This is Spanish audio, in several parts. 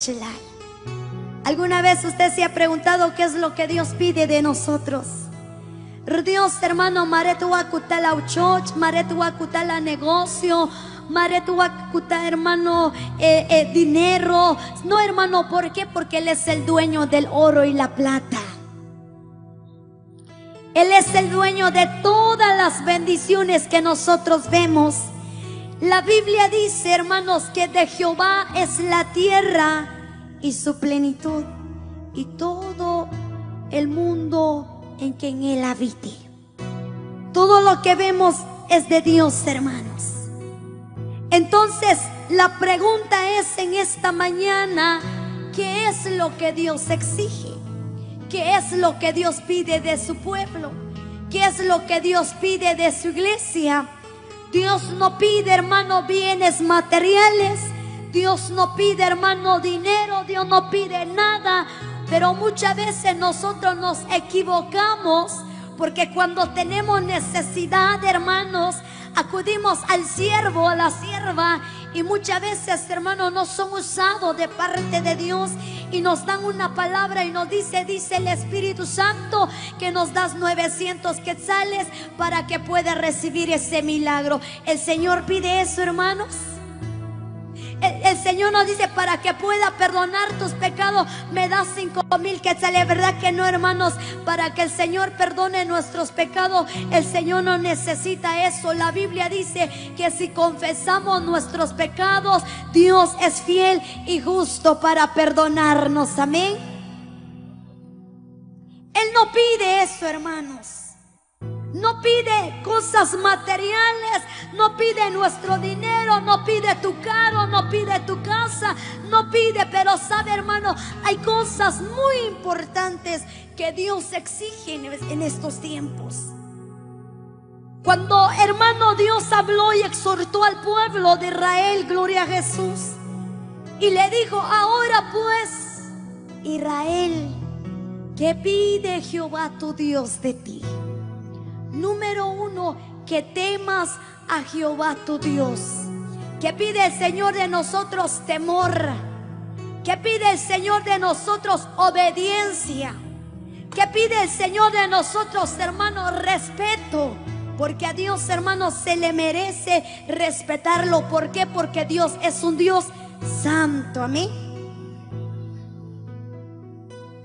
Chelal. ¿Alguna vez usted se ha preguntado qué es lo que Dios pide de nosotros? Dios, hermano, maretu akutala uchoch, maretu akutala negocio, maretu akutala, hermano, dinero. No, hermano, ¿por qué? Porque Él es el dueño del oro y la plata. Él es el dueño de todas las bendiciones que nosotros vemos. La Biblia dice, hermanos, que de Jehová es la tierra y su plenitud, y todo el mundo en que en él habite. Todo lo que vemos es de Dios, hermanos. Entonces, la pregunta es en esta mañana, ¿qué es lo que Dios exige? ¿Qué es lo que Dios pide de su pueblo? ¿Qué es lo que Dios pide de su iglesia? Dios no pide, hermano, bienes materiales. Dios no pide, hermano, dinero. Dios no pide nada. Pero muchas veces nosotros nos equivocamos, porque cuando tenemos necesidad, hermanos, acudimos al siervo, a la sierva, y muchas veces, hermanos, no son usados de parte de Dios y nos dan una palabra y nos dice el Espíritu Santo que nos das 900 quetzales para que pueda recibir ese milagro. El Señor pide eso, hermanos. El Señor nos dice, para que pueda perdonar tus pecados, me das 5,000 quetzales. ¿Verdad que no, hermanos? Para que el Señor perdone nuestros pecados, el Señor no necesita eso. La Biblia dice que si confesamos nuestros pecados, Dios es fiel y justo para perdonarnos. Amén. Él no pide eso, hermanos. No pide cosas materiales, no pide nuestro dinero, no pide tu carro, no pide tu casa, no pide, pero sabe, hermano, hay cosas muy importantes que Dios exige en estos tiempos. Cuando, hermano, Dios habló y exhortó al pueblo de Israel, gloria a Jesús, y le dijo, ahora pues, Israel, ¿qué pide Jehová tu Dios de ti? Número 1, que temas a Jehová tu Dios. ¿Qué pide el Señor de nosotros? Temor. ¿Qué pide el Señor de nosotros? Obediencia. ¿Qué pide el Señor de nosotros, hermanos? Respeto. Porque a Dios, hermanos, se le merece respetarlo. ¿Por qué? Porque Dios es un Dios santo. Amén.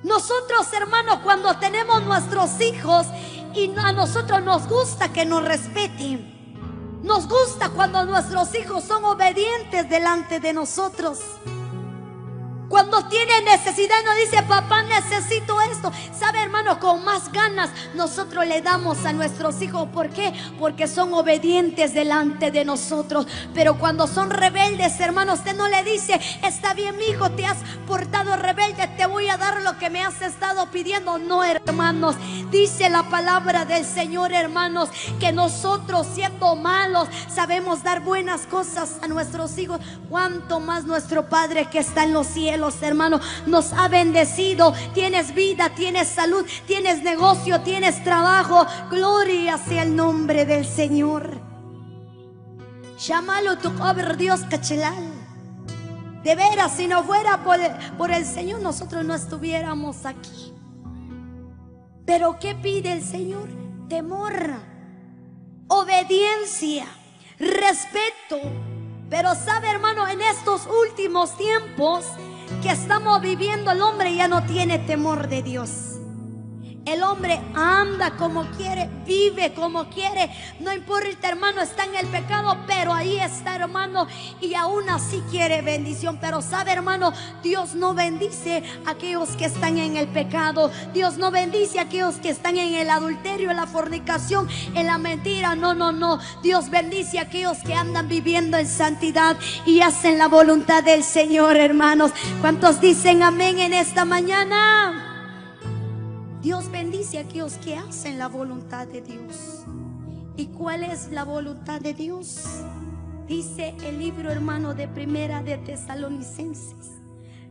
Nosotros, hermanos, cuando tenemos nuestros hijos y a nosotros nos gusta que nos respeten, nos gusta cuando nuestros hijos son obedientes delante de nosotros. Cuando tiene necesidad nos dice, papá, necesito esto. ¿Sabe, hermano? Con más ganas nosotros le damos a nuestros hijos. ¿Por qué? Porque son obedientes delante de nosotros. Pero cuando son rebeldes, hermano, usted no le dice, está bien, mi hijo, te has portado rebelde, te voy a dar lo que me has estado pidiendo. No, hermanos. Dice la palabra del Señor, hermanos, que nosotros, siendo malos, sabemos dar buenas cosas a nuestros hijos. Cuánto más nuestro Padre que está en los cielos, hermano, nos ha bendecido. Tienes vida, tienes salud, tienes negocio, tienes trabajo. Gloria sea el nombre del Señor. Llámalo tu cobre, Dios Cachelal. De veras, si no fuera por el Señor, nosotros no estuviéramos aquí. Pero ¿qué pide el Señor? Temor, obediencia, respeto. Pero sabe, hermano, en estos últimos tiempos que estamos viviendo, el hombre ya no tiene temor de Dios. El hombre anda como quiere, vive como quiere. No importa, hermano, está en el pecado, pero ahí está, hermano, y aún así quiere bendición. Pero sabe, hermano, Dios no bendice a aquellos que están en el pecado. Dios no bendice a aquellos que están en el adulterio, en la fornicación, en la mentira. No, no, no. Dios bendice a aquellos que andan viviendo en santidad y hacen la voluntad del Señor, hermanos. ¿Cuántos dicen amén en esta mañana? Dios bendice a aquellos que hacen la voluntad de Dios. ¿Y cuál es la voluntad de Dios? Dice el libro, hermano, de Primera de Tesalonicenses,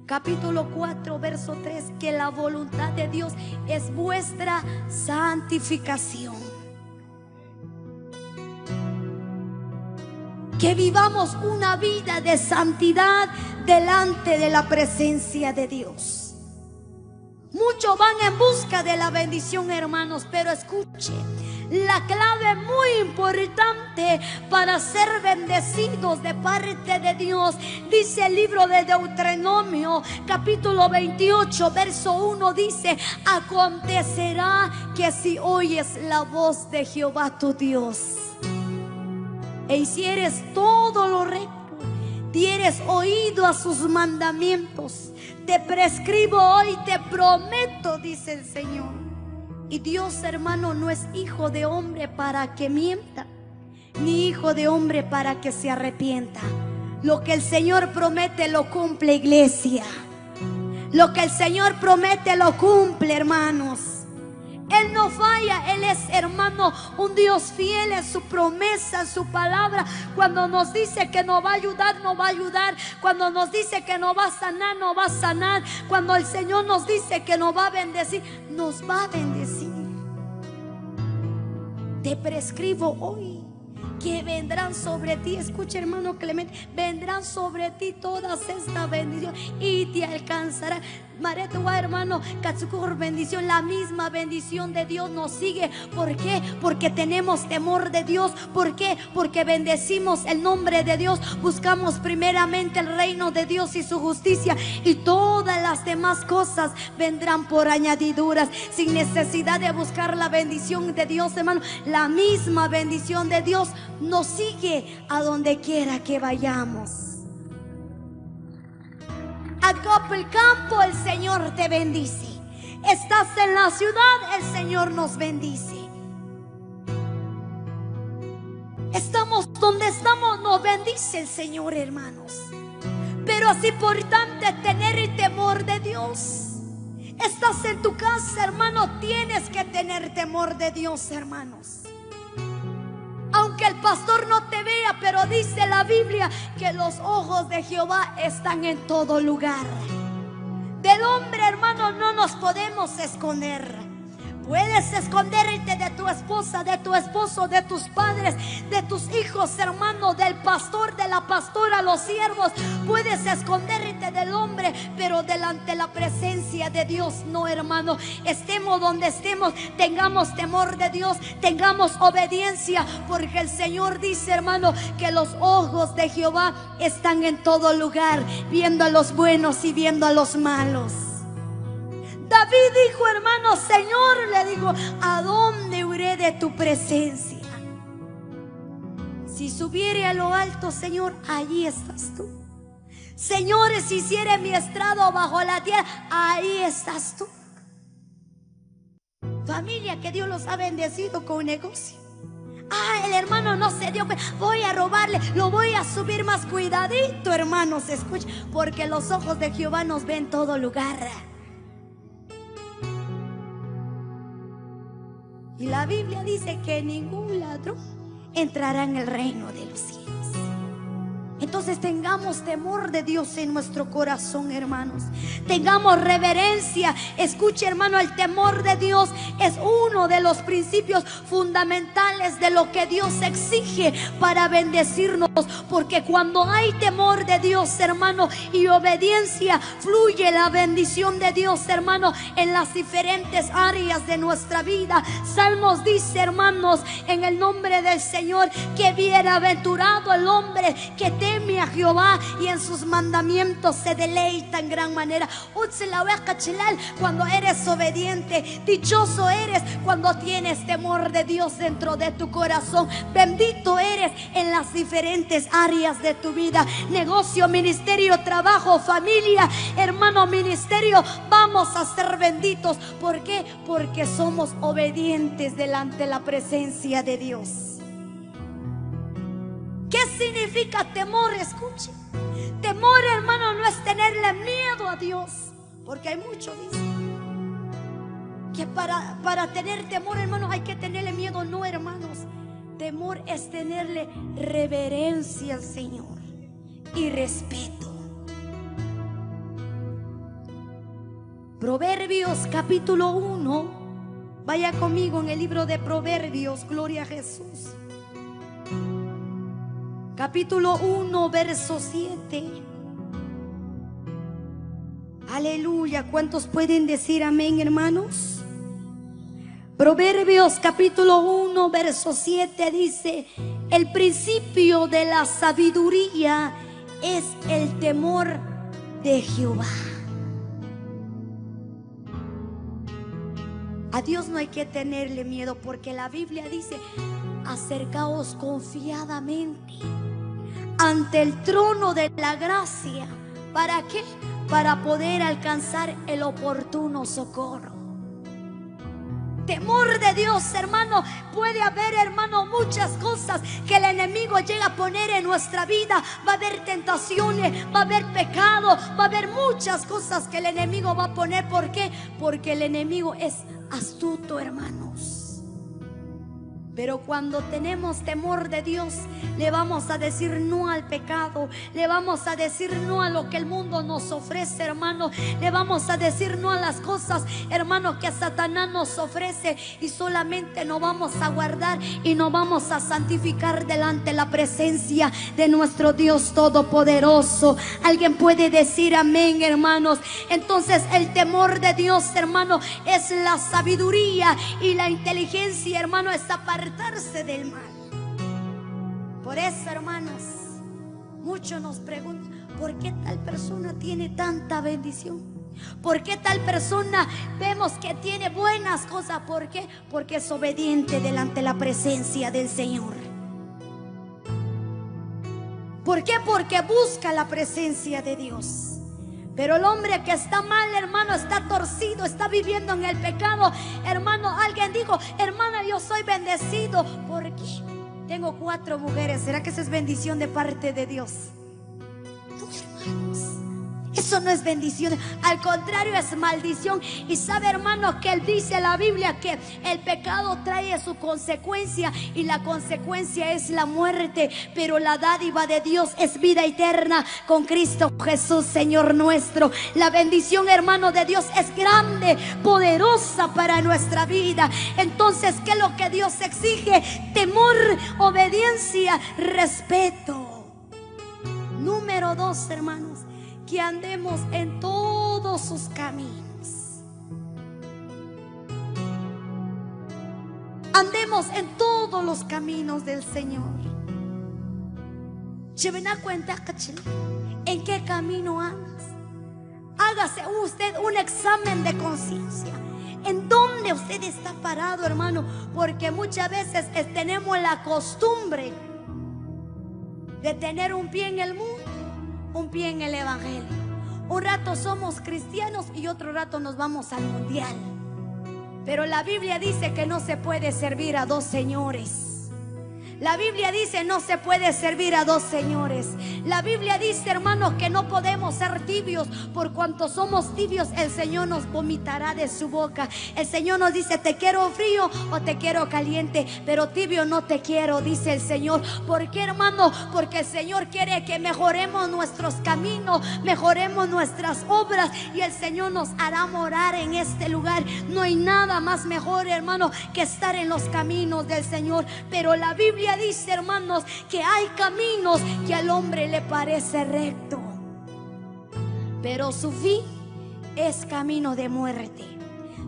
capítulo 4, verso 3, que la voluntad de Dios es vuestra santificación. que vivamos una vida de santidad delante de la presencia de Dios. Muchos van en busca de la bendición, hermanos, pero escuche, la clave muy importante para ser bendecidos de parte de Dios, dice el libro de Deuteronomio capítulo 28 verso 1, dice: acontecerá que si oyes la voz de Jehová tu Dios e hicieres todo lo recto, dieres oído a sus mandamientos, te prescribo hoy, te prometo, dice el Señor. Y Dios, hermano, no es hijo de hombre para que mienta, ni hijo de hombre para que se arrepienta. Lo que el Señor promete lo cumple, iglesia. Lo que el Señor promete lo cumple, hermanos. Él no falla, Él es, hermano, un Dios fiel en su promesa, en su palabra. Cuando nos dice que nos va a ayudar, nos va a ayudar. Cuando nos dice que nos va a sanar, nos va a sanar. Cuando el Señor nos dice que nos va a bendecir, nos va a bendecir. Te prescribo hoy que vendrán sobre ti, escucha, hermano Clemente, vendrán sobre ti todas estas bendiciones y te alcanzará. Maretua, hermano, Katsukur, bendición, la misma bendición de Dios nos sigue. ¿Por qué? Porque tenemos temor de Dios. ¿Por qué? Porque bendecimos el nombre de Dios. Buscamos primeramente el reino de Dios y su justicia, y todas las demás cosas vendrán por añadiduras, sin necesidad de buscar la bendición de Dios, hermano. La misma bendición de Dios nos sigue a donde quiera que vayamos. Acá por el campo el Señor te bendice. Estás en la ciudad, el Señor nos bendice. Estamos donde estamos, nos bendice el Señor, hermanos. Pero es importante tener el temor de Dios. Estás en tu casa, hermano, tienes que tener temor de Dios, hermanos. Aunque el pastor no te vea, pero dice la Biblia que los ojos de Jehová están en todo lugar. Del hombre, hermano, no nos podemos esconder. Puedes esconderte de tu esposa, de tu esposo, de tus padres, de tus hijos, hermano, del pastor, de la pastora, los siervos. Puedes esconderte del hombre, pero delante de la presencia de Dios no, hermano. Estemos donde estemos, tengamos temor de Dios, tengamos obediencia, porque el Señor dice, hermano, que los ojos de Jehová están en todo lugar, viendo a los buenos y viendo a los malos. David dijo, hermano, Señor, le digo, ¿a dónde huiré de tu presencia? Si subiere a lo alto, Señor, allí estás tú. Señor, si hiciere mi estrado bajo la tierra, ahí estás tú. Familia, que Dios los ha bendecido con un negocio. El hermano no se dio cuenta, voy a robarle, lo voy a subir más, cuidadito, hermanos, escucha, porque los ojos de Jehová nos ven en todo lugar. Y la Biblia dice que ningún ladrón entrará en el reino de los cielos. Entonces tengamos temor de Dios en nuestro corazón, hermanos. Tengamos reverencia. Escuche, hermano, el temor de Dios es uno de los principios fundamentales de lo que Dios exige para bendecirnos. Porque cuando hay temor de Dios, hermano, y obediencia, fluye la bendición de Dios, hermano, en las diferentes áreas de nuestra vida. Salmos dice, hermanos, en el nombre del Señor, que bienaventurado el hombre que teme a Jehová y en sus mandamientos se deleita en gran manera. Cuando eres obediente, dichoso eres cuando tienes temor de Dios dentro de tu corazón. Bendito eres en las diferentes áreas de tu vida: negocio, ministerio, trabajo, familia, hermano, ministerio. Vamos a ser benditos. ¿Por qué? Porque somos obedientes delante de la presencia de Dios. ¿Qué significa temor? Escuche. Temor, hermano, no es tenerle miedo a Dios. Porque hay muchos dicen que para tener temor, hermano, hay que tenerle miedo. No, hermanos. Temor es tenerle reverencia al Señor y respeto. Proverbios capítulo 1. Vaya conmigo en el libro de Proverbios. Gloria a Jesús. capítulo 1, verso 7. Aleluya. ¿Cuántos pueden decir amén, hermanos? Proverbios capítulo 1, verso 7 dice: el principio de la sabiduría es el temor de Jehová. A Dios no hay que tenerle miedo, porque la Biblia dice: acercaos confiadamente ante el trono de la gracia. ¿Para qué? Para poder alcanzar el oportuno socorro. Temor de Dios, hermano. Puede haber, hermano, muchas cosas que el enemigo llega a poner en nuestra vida. Va a haber tentaciones, va a haber pecado, va a haber muchas cosas que el enemigo va a poner. ¿Por qué? Porque el enemigo es astuto, hermanos. Pero cuando tenemos temor de Dios, le vamos a decir no al pecado, le vamos a decir no a lo que el mundo nos ofrece, hermano. Le vamos a decir no a las cosas, hermano, que Satanás nos ofrece, y solamente nos vamos a guardar y nos vamos a santificar delante de la presencia de nuestro Dios Todopoderoso. Alguien puede decir amén, hermanos. Entonces el temor de Dios, hermano, es la sabiduría, y la inteligencia, hermano, es apartarse del mal. Por eso, hermanos, muchos nos preguntan: ¿por qué tal persona tiene tanta bendición? ¿Por qué tal persona vemos que tiene buenas cosas? ¿Por qué? Porque es obediente delante de la presencia del Señor. ¿Por qué? Porque busca la presencia de Dios. Pero el hombre que está mal, hermano, está torcido, está viviendo en el pecado. Hermano, alguien dijo: hermana, yo soy bendecido porque tengo 4 mujeres. ¿Será que esa es bendición de parte de Dios? No, hermanos, eso no es bendición, al contrario, es maldición. Y sabe, hermano, que él dice la Biblia que el pecado trae su consecuencia, y la consecuencia es la muerte, pero la dádiva de Dios es vida eterna con Cristo Jesús, Señor nuestro. La bendición, hermano, de Dios es grande, poderosa para nuestra vida. Entonces, ¿qué es lo que Dios exige? Temor, obediencia, respeto. Número 2, hermanos, que andemos en todos sus caminos. Andemos en todos los caminos del Señor. ¿Se da cuenta en qué camino andas? Hágase usted un examen de conciencia. ¿En dónde usted está parado, hermano? Porque muchas veces tenemos la costumbre de tener un pie en el mundo, un pie en el evangelio. Un rato somos cristianos y otro rato nos vamos al mundial. Pero la Biblia dice que no se puede servir a 2 señores. La Biblia dice: no se puede servir a 2 señores. La Biblia dice, hermanos, que no podemos ser tibios. Por cuanto somos tibios, el Señor nos vomitará de su boca. El Señor nos dice: te quiero frío o te quiero caliente, pero tibio no te quiero, dice el Señor. ¿Por qué, hermano? Porque el Señor quiere que mejoremos nuestros caminos, mejoremos nuestras obras, y el Señor nos hará morar en este lugar. No hay nada más mejor, hermano, que estar en los caminos del Señor. Pero la Biblia dice, hermanos, que hay caminos que al hombre le parece recto, pero su fin es camino de muerte.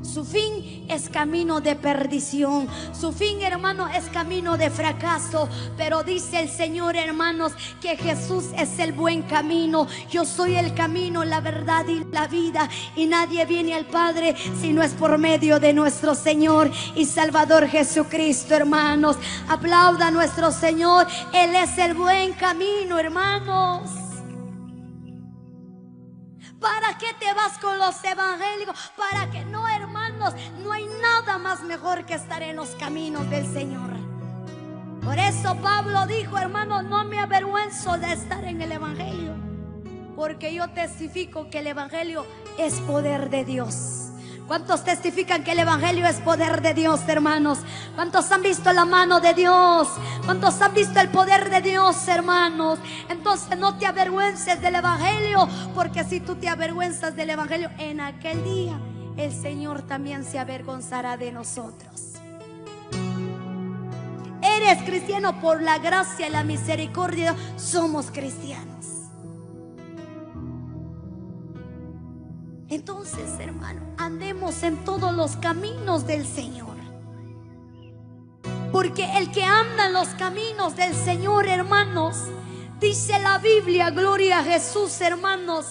Su fin es camino de perdición. Su fin, hermano, es camino de fracaso. Pero dice el Señor, hermanos, que Jesús es el buen camino. Yo soy el camino, la verdad y la vida, y nadie viene al Padre si no es por medio de nuestro Señor y Salvador Jesucristo, hermanos. Aplauda a nuestro Señor. Él es el buen camino, hermanos. ¿Para qué te vas con los evangélicos? ¿Para qué no, hermanos? No hay nada más mejor que estar en los caminos del Señor. Por eso Pablo dijo, hermanos, no me avergüenzo de estar en el evangelio, porque yo testifico que el evangelio es poder de Dios. ¿Cuántos testifican que el evangelio es poder de Dios, hermanos? ¿Cuántos han visto la mano de Dios? ¿Cuántos han visto el poder de Dios, hermanos? Entonces no te avergüences del evangelio, porque si tú te avergüenzas del evangelio, en aquel día el Señor también se avergonzará de nosotros. eres cristiano por la gracia y la misericordia, somos cristianos. Entonces, hermano, andemos en todos los caminos del Señor. Porque el que anda en los caminos del Señor, hermanos, dice la Biblia, gloria a Jesús, hermanos,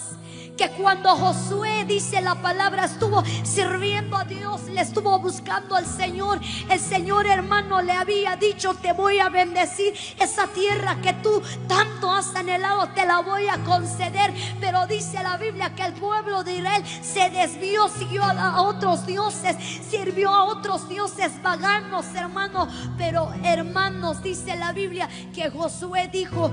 que cuando Josué, dice la palabra, estuvo sirviendo a Dios, le estuvo buscando al Señor, el Señor, hermano, le había dicho: te voy a bendecir, esa tierra que tú tanto has anhelado te la voy a conceder. Pero dice la Biblia que el pueblo de Israel se desvió, siguió a otros dioses, sirvió a otros dioses paganos, hermano. Pero, hermanos, dice la Biblia que Josué dijo: